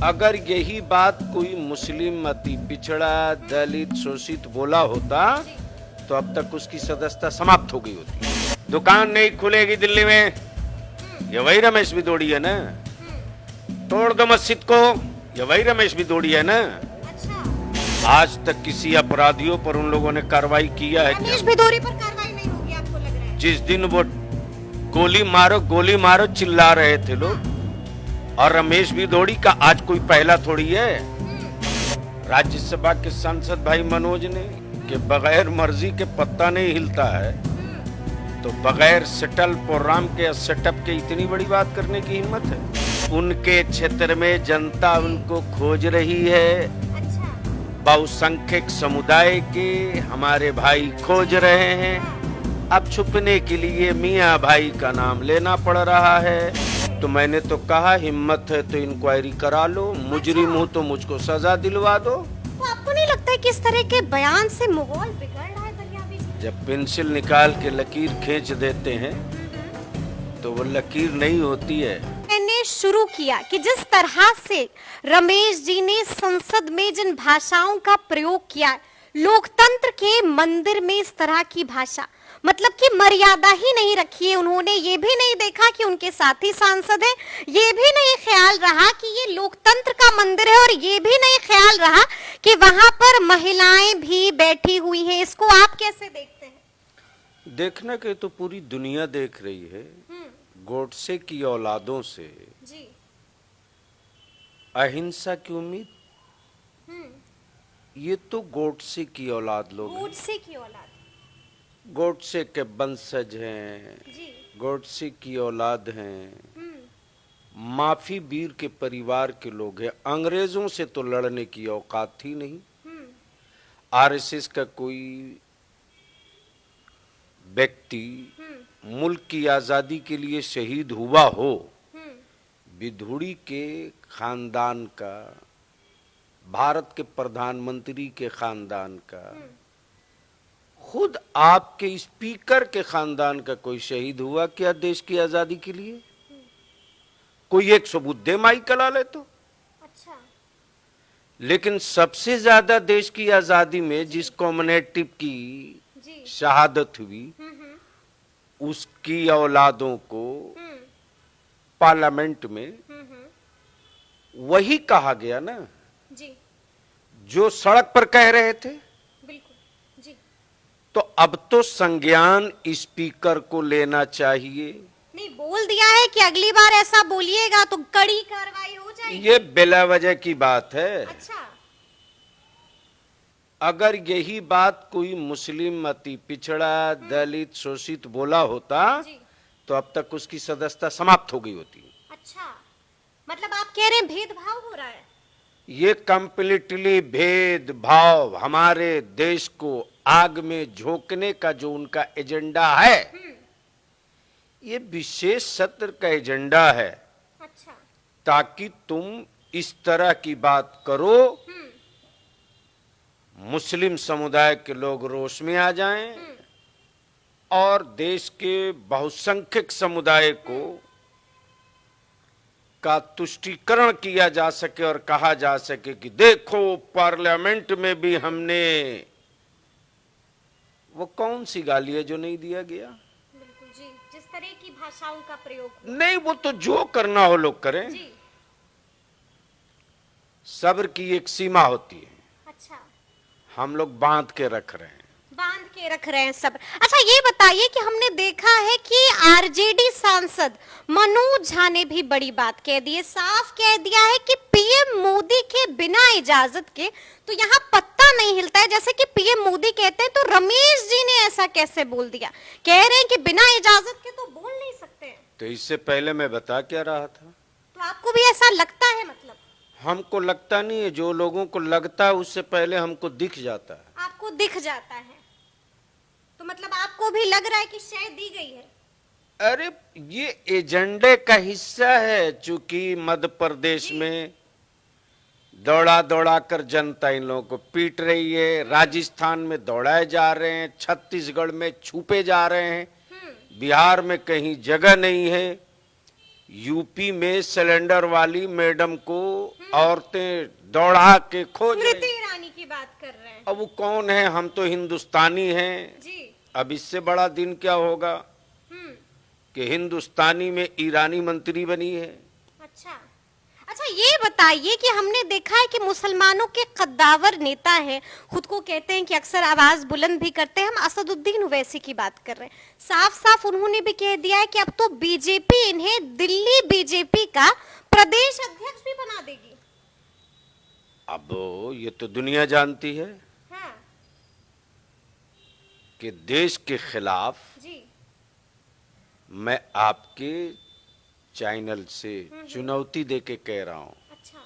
अगर यही बात कोई मुस्लिम अति पिछड़ा दलित शोषित बोला होता तो अब तक उसकी सदस्यता समाप्त हो गई होती। दुकान नहीं खुलेगी दिल्ली में, ये वही रमेश भिदोड़ी है ना। तोड़ दो मस्जिद को, ये वही रमेश भिदोड़ी है ना। आज तक किसी अपराधियों पर उन लोगों ने कार्रवाई किया है? रमेश भिदोड़ी पर कार्रवाई नहीं होगी आपको लग रहा है? जिस दिन वो गोली मारो चिल्ला रहे थे लोग, और रमेश भिदोड़ी का आज कोई पहला थोड़ी है। राज्यसभा के सांसद भाई मनोज ने कि बगैर मर्जी के पत्ता नहीं हिलता है, तो बगैर सेटल प्रोग्राम के सेटअप के इतनी बड़ी बात करने की हिम्मत है। उनके क्षेत्र में जनता उनको खोज रही है। बहुसंख्यक समुदाय के हमारे भाई खोज रहे हैं। अब छुपने के लिए मियां भाई का नाम लेना पड़ रहा है। तो मैंने तो कहा हिम्मत है तो इंक्वायरी करा लो, मुजरिम हो तो मुझको सजा दिलवा दो। तो आपको नहीं लगता है कि इस तरह के बयान से माहौल बिगड़ रहा है पंजाबी? जब पेंसिल निकाल के लकीर खींच देते हैं तो वो लकीर नहीं होती है। मैंने शुरू किया कि जिस तरह से रमेश जी ने संसद में जिन भाषाओं का प्रयोग किया, लोकतंत्र के मंदिर में इस तरह की भाषा, मतलब कि मर्यादा ही नहीं रखी है उन्होंने। ये भी नहीं देखा कि उनके साथी सांसद हैं, ये भी नहीं ख्याल रहा कि ये लोकतंत्र का मंदिर है, और ये भी नहीं ख्याल रहा कि वहां पर महिलाएं भी बैठी हुई हैं। इसको आप कैसे देखते हैं? देखना कि तो पूरी दुनिया देख रही है। गोडसे की औलादों से जी अहिंसा की उम्मीद, ये तो गोडसे की औलाद लोग हैं। गोडसे की औलाद, गोडसे के वंशज हैं, जी गोडसे की औलाद हैं, माफी वीर के परिवार के लोग हैं। अंग्रेजों से तो लड़ने की औकात थी नहीं। आरएसएस का कोई व्यक्ति मुल्क की आजादी के लिए शहीद हुआ हो, भिदोड़ी के खानदान का, भारत के प्रधानमंत्री के खानदान का, खुद आपके स्पीकर के खानदान का कोई शहीद हुआ क्या देश की आजादी के लिए? कोई एक सबूत दे माई कला ले तो। अच्छा, लेकिन सबसे ज्यादा देश की आजादी में जिस कम्युनिटी की शहादत हुई, उसकी औलादों को पार्लियामेंट में वही कहा गया ना जी, जो सड़क पर कह रहे थे। बिल्कुल जी। तो अब तो संज्ञान स्पीकर को लेना चाहिए। नहीं, बोल दिया है कि अगली बार ऐसा बोलिएगा तो कड़ी कार्रवाई हो जाएगी। ये बिला वजह की बात है। अच्छा, अगर यही बात कोई मुस्लिम अति पिछड़ा दलित शोषित बोला होता तो अब तक उसकी सदस्यता समाप्त हो गई होती। अच्छा, मतलब आप कह रहे हैं भेदभाव हो रहा है? ये कंप्लीटली भेदभाव, हमारे देश को आग में झोंकने का जो उनका एजेंडा है, ये विशेष सत्र का एजेंडा है। अच्छा, ताकि तुम इस तरह की बात करो, मुस्लिम समुदाय के लोग रोष में आ जाएं और देश के बहुसंख्यक समुदाय को का तुष्टीकरण किया जा सके और कहा जा सके कि देखो पार्लियामेंट में भी हमने, वो कौन सी गाली है जो नहीं दिया गया? बिल्कुल जी, जिस तरह की भाषाओं का प्रयोग नहीं, वो तो जो करना हो लोग करें जी। सब्र की एक सीमा होती है। अच्छा, हम लोग बांध के रख रहे हैं, बांध के रख रहे हैं सब। अच्छा, ये बताइए कि हमने देखा है कि आरजेडी सांसद मनोज झा ने भी बड़ी बात कह दी है, साफ कह दिया है कि पीएम मोदी के बिना इजाजत के तो यहाँ पत्ता नहीं हिलता है। जैसे कि पीएम मोदी कहते हैं तो रमेश जी ने ऐसा कैसे बोल दिया? कह रहे हैं कि बिना इजाजत के तो बोल नहीं सकते हैं। तो इससे पहले मैं बता क्या रहा था? तो आपको भी ऐसा लगता है? मतलब हमको लगता नहीं है, जो लोगों को लगता है उससे पहले हमको दिख जाता है। आपको दिख जाता है, तो मतलब आपको भी लग रहा है कि शय दी गई है? अरे ये एजेंडे का हिस्सा है। चूंकि मध्य प्रदेश में दौड़ा दौड़ा कर जनता इन लोगों को पीट रही है, राजस्थान में दौड़ाए जा रहे हैं, छत्तीसगढ़ में छुपे जा रहे हैं, बिहार में कहीं जगह नहीं है, यूपी में सिलेंडर वाली मैडम को औरतें दौड़ा के खोज रही। स्मृति ईरानी की बात कर रहे हैं। अब वो कौन है? हम तो हिंदुस्तानी हैं। जी। अब इससे बड़ा दिन क्या होगा कि हिंदुस्तानी में ईरानी मंत्री बनी है। अच्छा अच्छा, ये बताइए कि हमने देखा है कि मुसलमानों के कद्दावर नेता हैं, खुद को कहते हैं कि अक्सर आवाज बुलंद भी करते हैं। हम असदुद्दीन ओवैसी की बात कर रहे हैं। साफ साफ उन्होंने भी कह दिया है कि अब तो बीजेपी इन्हें दिल्ली बीजेपी का प्रदेश अध्यक्ष भी बना देगी। अब ये तो दुनिया जानती है हाँ। कि देश के खिलाफ जी। मैं आपके चैनल से चुनौती देके कह रहा हूं। अच्छा।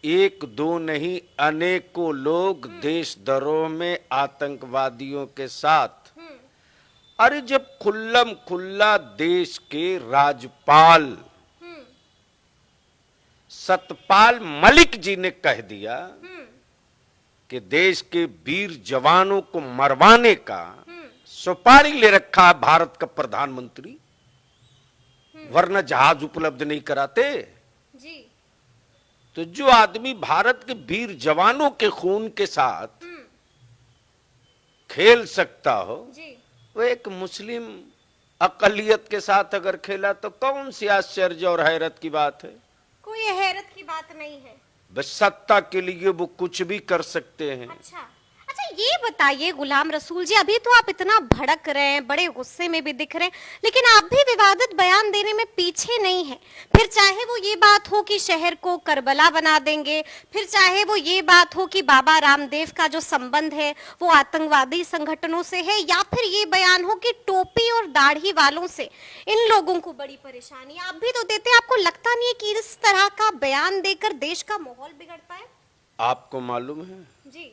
एक दो नहीं, अनेकों लोग देशद्रोह में आतंकवादियों के साथ। अरे जब खुल्लम खुल्ला देश के राज्यपाल सतपाल मलिक जी ने कह दिया कि देश के वीर जवानों को मरवाने का सुपारी ले रखा है भारत का प्रधानमंत्री, वरना जहाज उपलब्ध नहीं कराते। जी। तो जो आदमी भारत के वीर जवानों के खून के साथ खेल सकता हो, जी। वो एक मुस्लिम अकलियत के साथ अगर खेला तो कौन सी आश्चर्य और हैरत की बात है? कोई हैरत की बात नहीं है। बस सत्ता के लिए वो कुछ भी कर सकते हैं। अच्छा अच्छा, ये बताइए गुलाम रसूल जी, अभी तो आप इतना भड़क रहे हैं, बड़े गुस्से में भी दिख रहे हैं, लेकिन आप भी विवादित बयान देने में पीछे नहीं हैं। फिर चाहे वो ये बात हो कि शहर को करबला बना देंगे, फिर चाहे वो ये बात हो कि बाबा रामदेव का जो संबंध है वो आतंकवादी संगठनों से है, या फिर ये बयान हो कि टोपी और दाढ़ी वालों से इन लोगों को बड़ी परेशानी। आप भी तो देते हैं। आपको लगता नहीं है कि इस तरह का बयान देकर देश का माहौल बिगड़ता है? आपको मालूम है जी।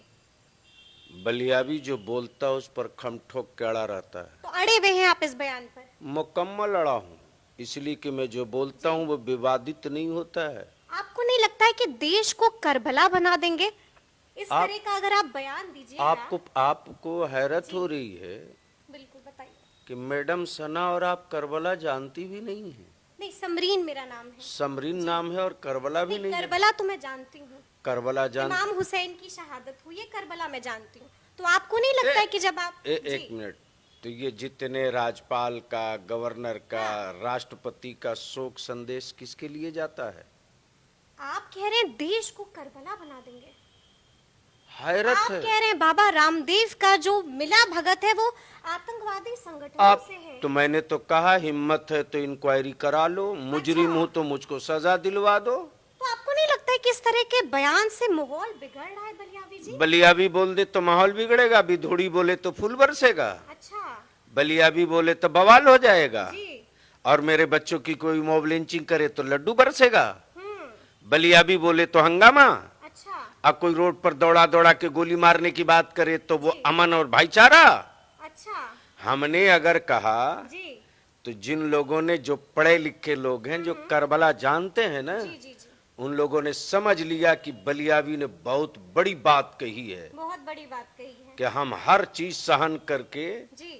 बलियावी जो बोलता है उस पर खम ठोक के अड़ा रहता है। तो अड़े हुए हैं आप इस बयान पर? मुकम्मल अड़ा हूं, इसलिए कि मैं जो बोलता हूं वो विवादित नहीं होता है। आपको नहीं लगता है कि देश को करबला बना देंगे इस तरह का अगर आप बयान दीजिए? आपको हैरत हो रही है? बिल्कुल बताइए। कि मैडम सना और आप करबला जानती भी नहीं है। नहीं, समरीन मेरा नाम है। समरीन नाम है और करबला भी नहीं है। करबला तो मैं जानती हूँ, करबला जान इमाम हुसैन की शहादत हुई है, करबला मैं जानती हूँ। तो आपको नहीं लगता है कि जब आप एक मिनट, तो ये जितने राज्यपाल का, गवर्नर का, राष्ट्रपति का शोक संदेश किसके लिए जाता है? आप कह रहे हैं देश को करबला बना देंगे? हैरत आप है। कह रहे हैं बाबा रामदेव का जो मिला भगत है वो आतंकवादी संगठनों से है। तो मैंने तो कहा हिम्मत है तो इंक्वायरी करा लो, मुजरिम हूं तो मुझको सजा दिलवा दो। तो आपको नहीं लगता है कि इस तरह के बयान से माहौल बिगड़ रहा है बलियावी जी? बलियावी बोल दे तो माहौल बिगड़ेगा, बिधोड़ी बोले तो फूल बरसेगा। अच्छा। बलियावी बोले तो बवाल हो जाएगा। जी। और मेरे बच्चों की कोई मॉब लिंचिंग करे तो लड्डू बरसेगा। बलियावी बोले तो हंगामा। अच्छा। अब कोई रोड पर दौड़ा दौड़ा के गोली मारने की बात करे तो वो अमन और भाईचारा। अच्छा। हमने अगर कहा जी। तो जिन लोगों ने, जो पढ़े लिखे लोग हैं, जो करबला जानते हैं ना, जी, जी, जी। उन लोगों ने समझ लिया कि बलियावी ने बहुत बड़ी बात कही है। बहुत बड़ी बात कही है कि हम हर चीज सहन करके जी।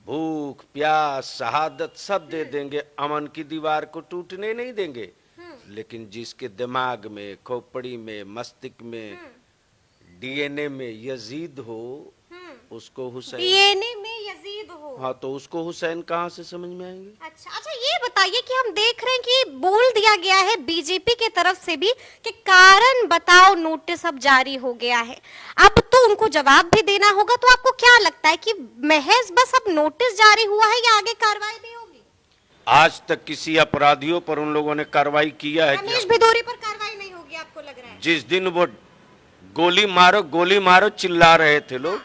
भूख प्यास शहादत सब दे देंगे, अमन की दीवार को टूटने नहीं देंगे। लेकिन जिसके दिमाग में, खोपड़ी में, मस्तिष्क में, डीएनए में यजीद हो, उसको हुसैन, डीएनए में यजीद हो, हाँ, तो उसको हुसैन कहाँ से समझ में आएंगे? अच्छा अच्छा, ये बताइए कि हम देख रहे हैं कि बोल दिया गया है बीजेपी के तरफ से भी कि कारण बताओ नोटिस अब जारी हो गया है, अब तो उनको जवाब भी देना होगा। तो आपको क्या लगता है कि महज बस अब नोटिस जारी हुआ है या आगे कार्रवाई भी होगी? आज तक किसी अपराधियों पर उन लोगों ने कार्रवाई किया है? रमेश भिदोरी पर कार्रवाई नहीं होगी आपको लग रहा है? जिस दिन वो गोली मारो चिल्ला रहे थे लोग,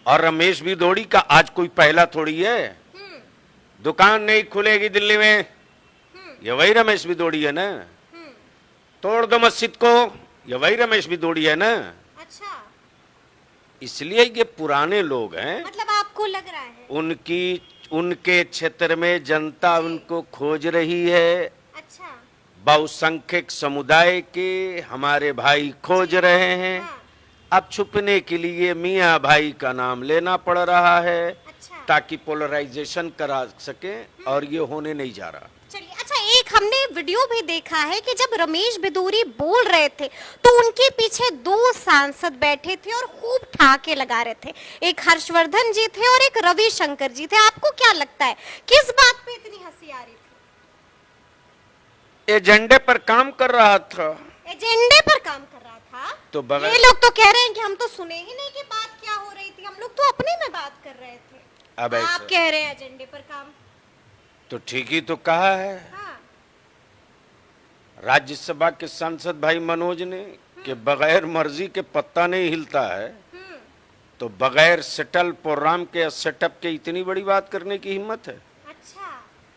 और रमेश भिदोरी का आज कोई पहला थोड़ी है। दुकान नहीं खुलेगी दिल्ली में, ये वही रमेश भिदोरी है ना। तोड़ दो मस्जिद को, ये वही रमेश भिदोरी है ना। अच्छा, इसलिए ये पुराने लोग हैं। मतलब आपको लग रहा है उनके क्षेत्र में जनता उनको खोज रही है। अच्छा। बहुसंख्यक समुदाय के हमारे भाई खोज रहे हैं। हाँ। अब छुपने के लिए मियाँ भाई का नाम लेना पड़ रहा है। अच्छा। ताकि पोलराइजेशन करा सके, और ये होने नहीं जा रहा। एक हमने वीडियो भी देखा है कि जब रमेश बिदूरी बोल रहे थे तो उनके पीछे दो सांसद बैठे थे और खूब ठाके लगा रहे थे। एक हर्षवर्धन जी थे और एक रविशंकर जी थे। आपको क्या लगता है किस बात पे इतनी हंसी आ रही थी? एजेंडे पर काम कर रहा था। एजेंडे पर काम कर रहा था तो बगैर ये लोग तो कह रहे हैं कि हम तो सुने ही नहीं कि बात क्या हो रही थी, हम लोग तो अपने में बात कर रहे थे। अब आप ऐसे कह रहे हैं एजेंडे पर काम। तो ठीक ही तो कहा है हाँ। राज्यसभा के सांसद भाई मनोज ने कि बगैर मर्जी के पत्ता नहीं हिलता है, तो बगैर सेटल प्रोग्राम के सेटअप के इतनी बड़ी बात करने की हिम्मत है। अच्छा,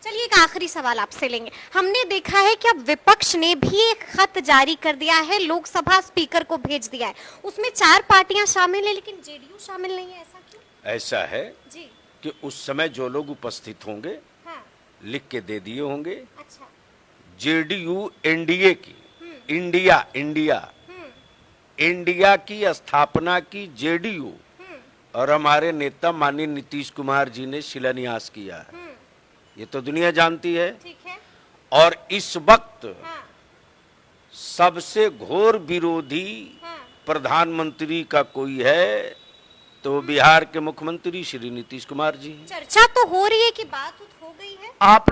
चलिए एक आखिरी सवाल आपसे लेंगे। हमने देखा है कि अब विपक्ष ने भी एक खत जारी कर दिया है, लोकसभा स्पीकर को भेज दिया है। उसमें 4 पार्टियां शामिल है लेकिन जेडीयू शामिल नहीं है, ऐसा क्यों? ऐसा है जी। कि उस समय जो लोग उपस्थित होंगे हाँ। लिख के दे दिए होंगे। अच्छा। जेडीयू एनडीए की इंडिया की स्थापना की जेडीयू और हमारे नेता माननीय नीतीश कुमार जी ने शिलान्यास किया है। ये तो दुनिया जानती है। ठीक है। और इस वक्त हाँ। सबसे घोर विरोधी हाँ। प्रधानमंत्री का कोई है तो बिहार के मुख्यमंत्री श्री नीतीश कुमार जी हैं। चर्चा तो हो रही है कि बात हो गई है। आप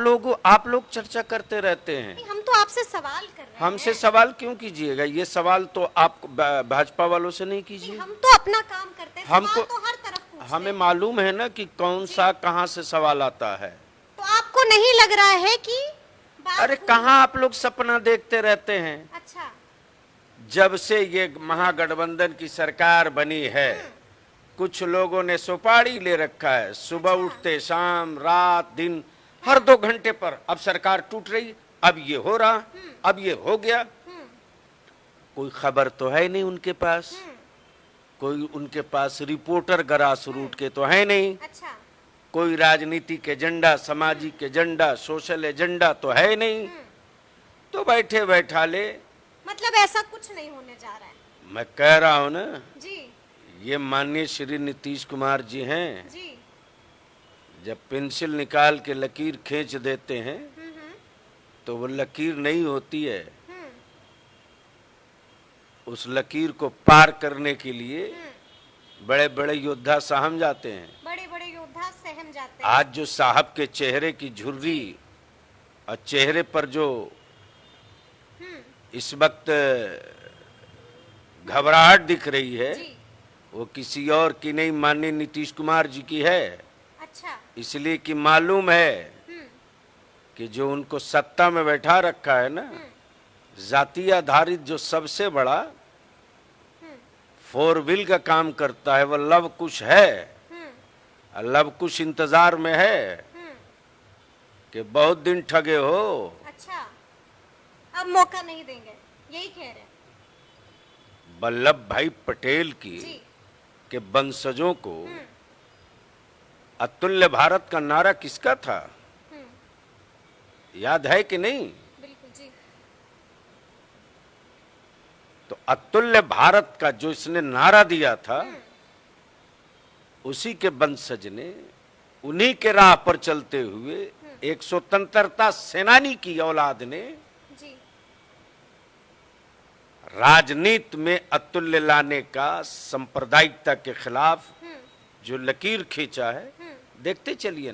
लोग चर्चा करते रहते हैं। हम तो आपसे सवाल कर रहे हैं। हमसे सवाल क्यों कीजिएगा? ये सवाल तो आप भाजपा वालों से नहीं कीजिए। हम तो अपना काम करते हैं। हमको सवाल तो हर तरफ पूछते हैं। हमें मालूम है ना कि कौन सा कहाँ से सवाल आता है। तो आपको नहीं लग रहा है कि बात अरे हुई? कहाँ आप लोग सपना देखते रहते हैं? अच्छा। जब से ये महागठबंधन की सरकार बनी है कुछ लोगों ने सुपारी ले रखा है। सुबह उठते शाम रात दिन हर 2 घंटे पर अब सरकार टूट रही, अब ये हो रहा, अब ये हो गया। कोई खबर तो है नहीं उनके पास, कोई उनके पास रिपोर्टर ग्रास रूट के तो है नहीं। अच्छा। कोई राजनीतिक एजेंडा, सामाजिक एजेंडा, सोशल एजेंडा तो है नहीं। तो बैठे बैठाले मतलब ऐसा कुछ नहीं होने जा रहा है। मैं कह रहा हूं ना, जी। ये माननीय श्री नीतीश कुमार जी हैं। जी। जब पेंसिल निकाल के लकीर खींच देते हैं तो वो लकीर नहीं होती है। उस लकीर को पार करने के लिए बड़े बड़े योद्धा सहम जाते हैं। बड़े बड़े योद्धा सहम जाते हैं। आज जो साहब के चेहरे की झुर्री और चेहरे पर जो इस वक्त घबराहट दिख रही है जी। वो किसी और की नहीं, माननीय नीतीश कुमार जी की है। अच्छा। इसलिए कि मालूम है कि जो उनको सत्ता में बैठा रखा है ना, जाति आधारित जो सबसे बड़ा 4 व्हील का काम करता है वो लव कुश है। और लव कुश इंतजार में है कि बहुत दिन ठगे हो। अच्छा, अब मौका नहीं देंगे, यही कह रहे हैं। वल्लभ भाई पटेल की जी। के वंशजों को अतुल्य भारत का नारा किसका था? याद है कि नहीं? बिल्कुल जी। तो अतुल्य भारत का जो इसने नारा दिया था उसी के वंशज ने उन्हीं के राह पर चलते हुए एक स्वतंत्रता सेनानी की औलाद ने जी। राजनीति में अतुल्य लाने का सांप्रदायिकता के खिलाफ जो लकीर खींचा है, देखते चलिए।